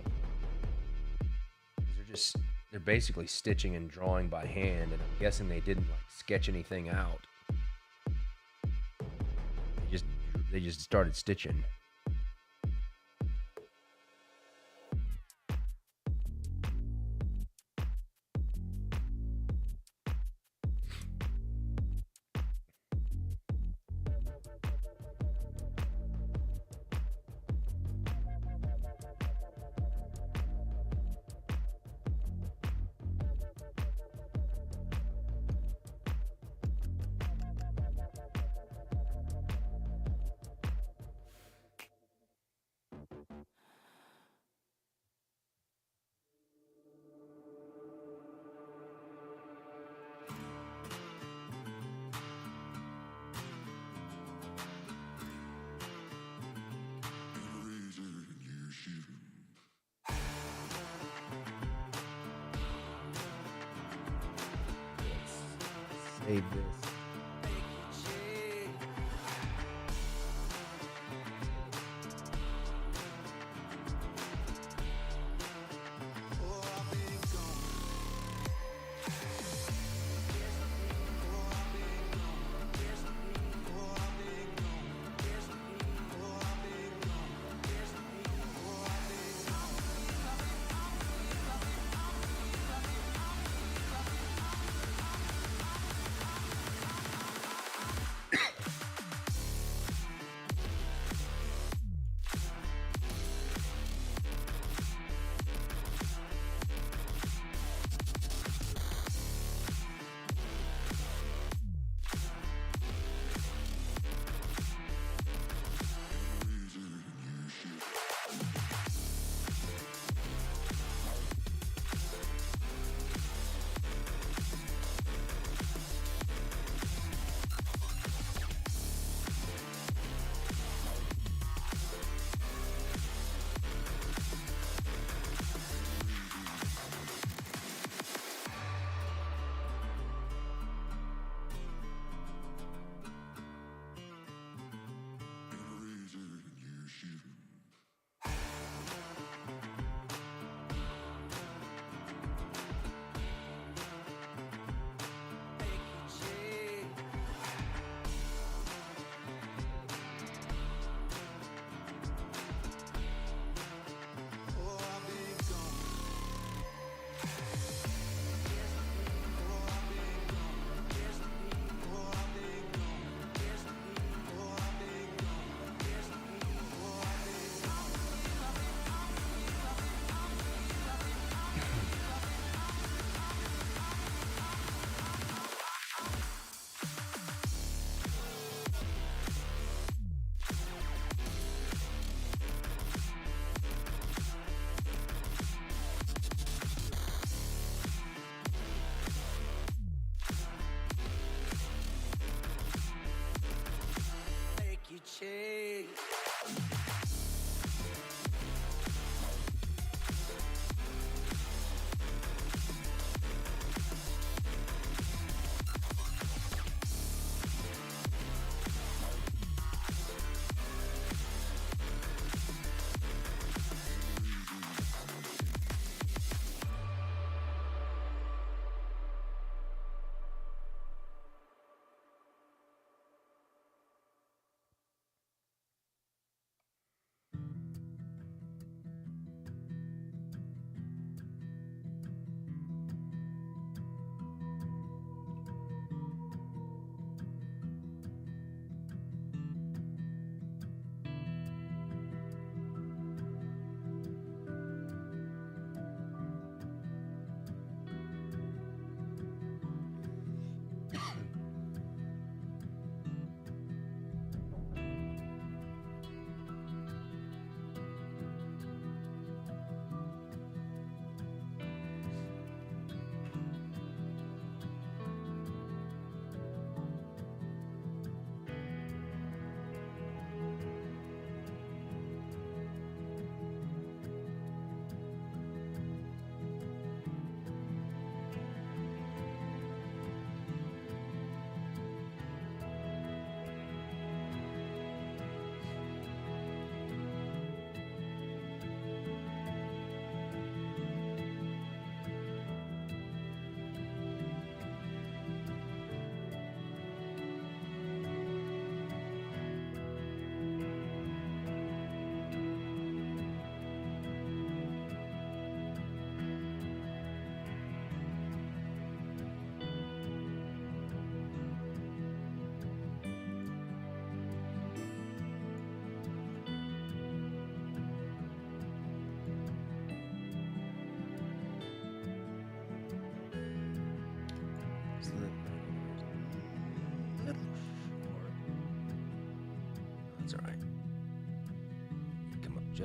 They're basically stitching and drawing by hand, and I'm guessing they didn't like sketch anything out. They just started stitching. Save this.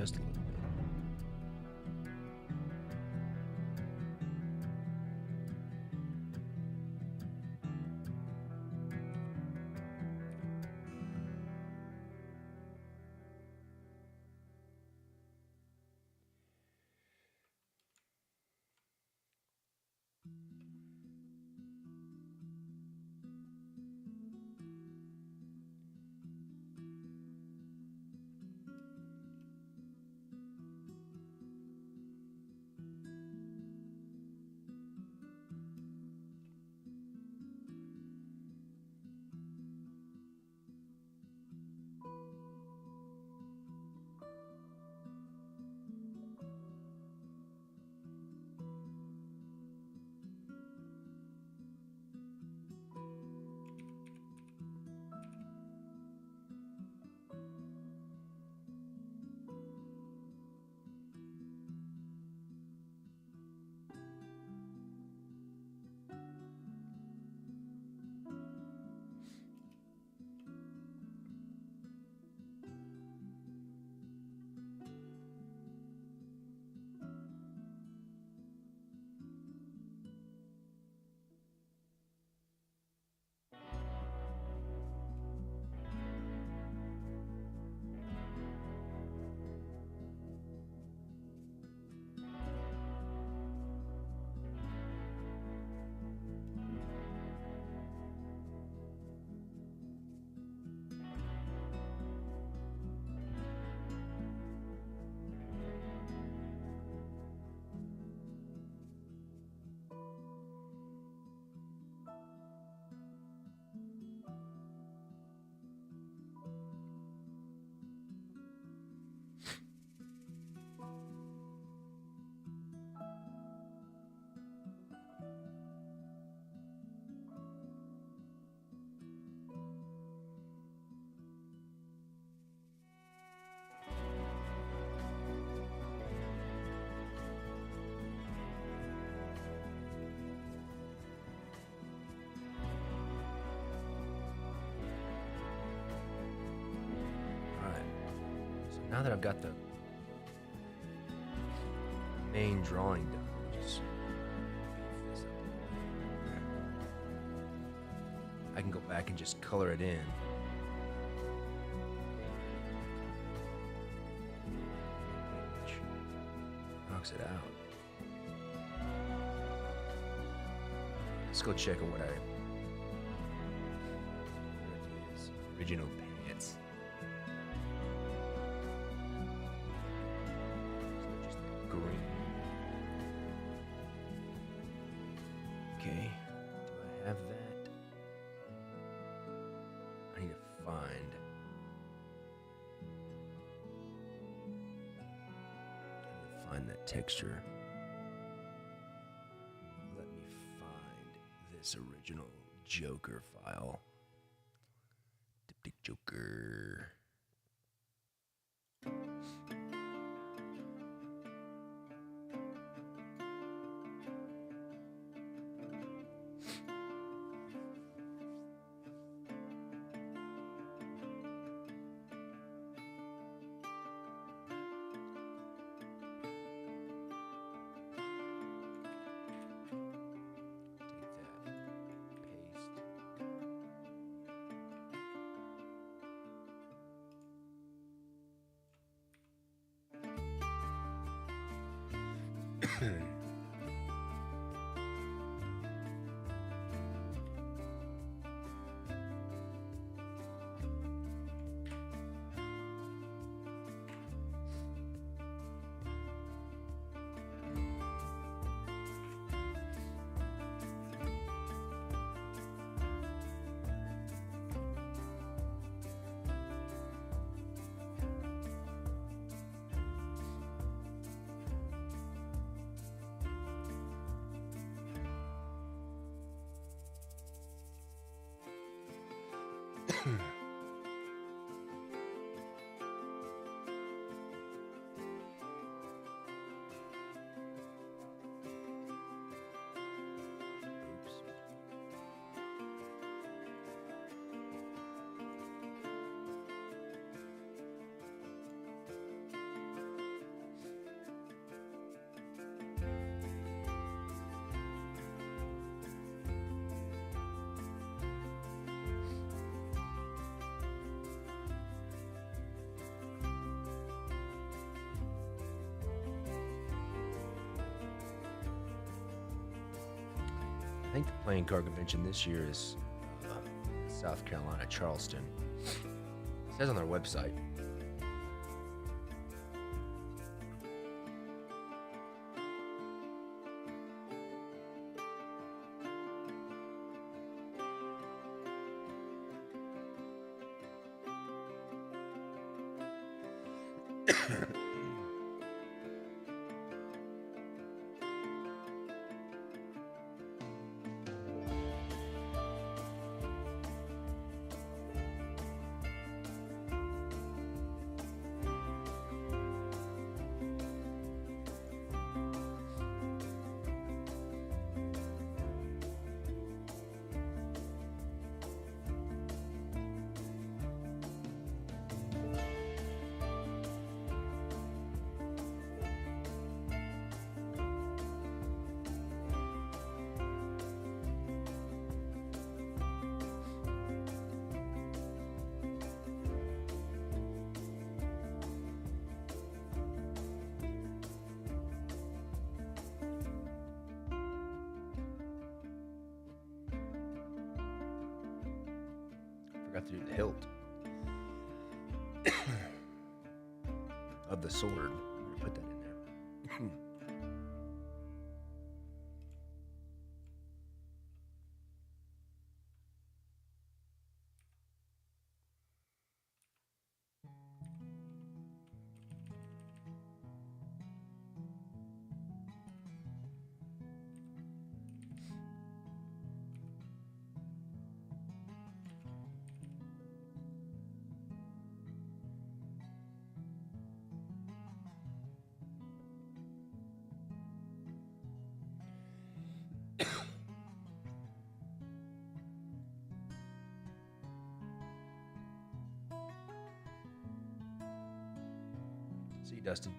just a little bit. Now that I've got the main drawing done, just beef this up a little bit. I can go back and just color it in. Which knocks it out. Let's go check on what I do. Original pants. Green. Okay, do I have that? I need to find that texture. Let me find this original Joker file. Diptych Joker. think the playing card convention this year is South Carolina, Charleston. It says on their website. Forgot to do the hilt of the sword. I'm gonna put that in there. See you, Dustin.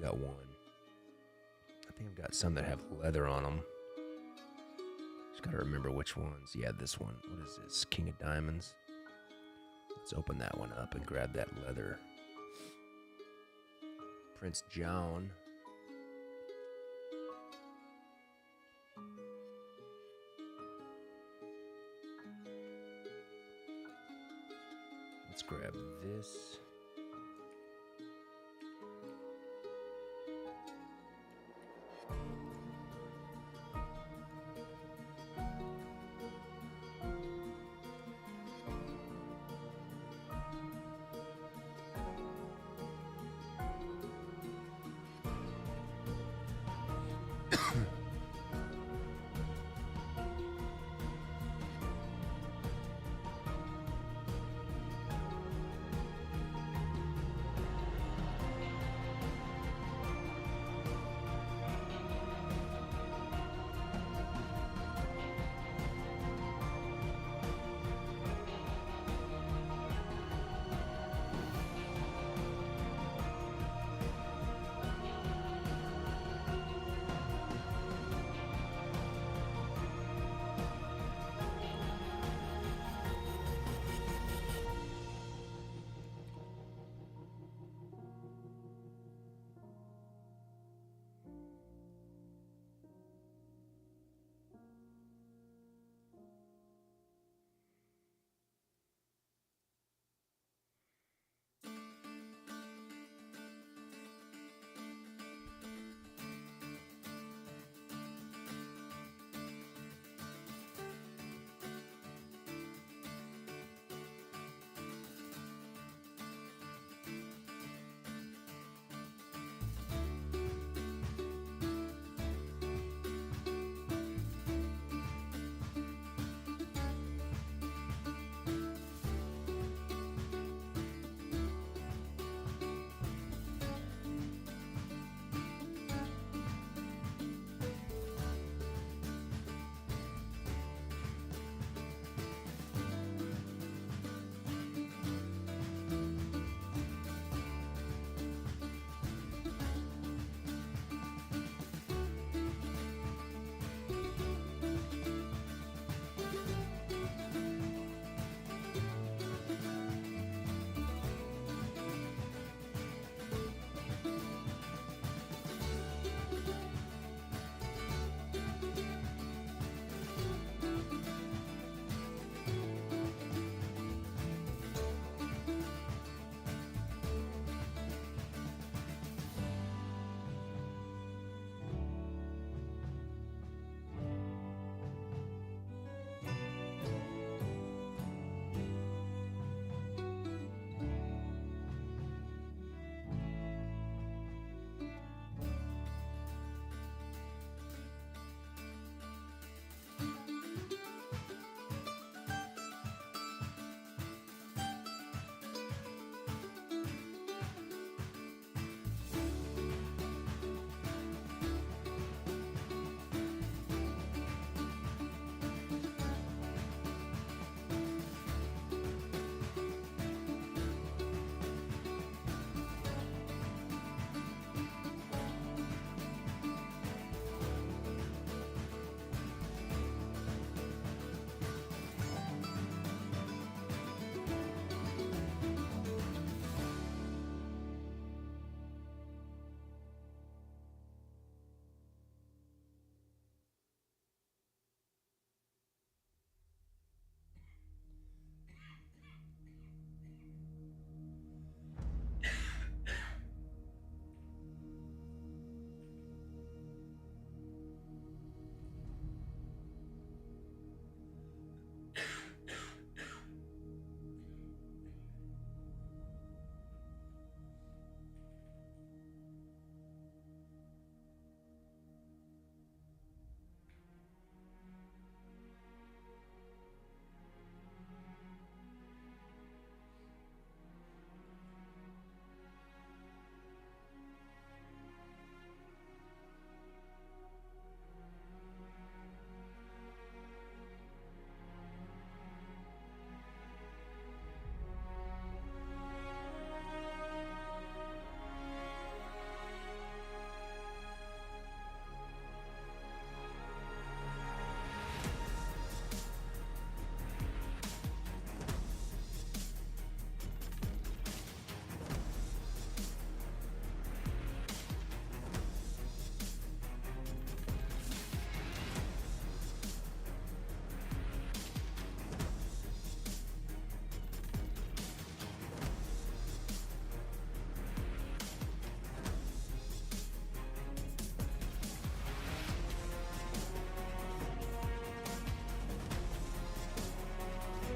got one. I think I've got some that have leather on them. Just gotta remember which ones. Yeah, this one. What is this? King of Diamonds. Let's open that one up and grab that leather. Prince John. Let's grab this.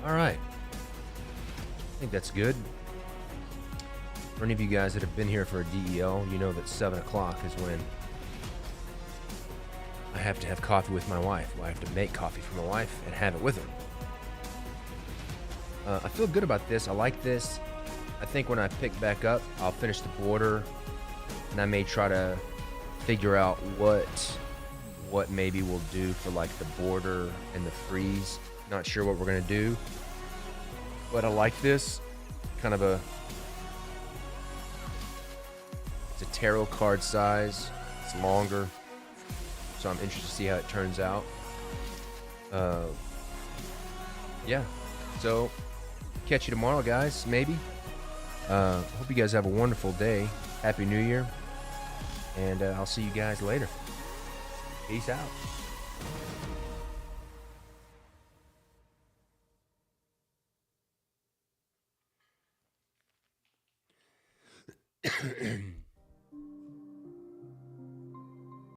All right. I think that's good. For any of you guys that have been here for a DEL, you know that 7 o'clock is when I have to have coffee with my wife. Well, I have to make coffee for my wife and have it with her. I feel good about this. I like this. I think when I pick back up, I'll finish the border, and I may try to figure out what maybe we'll do for like the border and the frieze. Not sure what we're gonna do, but I like this. Kind of it's a tarot card size. It's longer, so I'm interested to see how it turns out. Yeah, so catch you tomorrow, guys, maybe. Hope you guys have a wonderful day. Happy New Year, and I'll see you guys later. Peace out.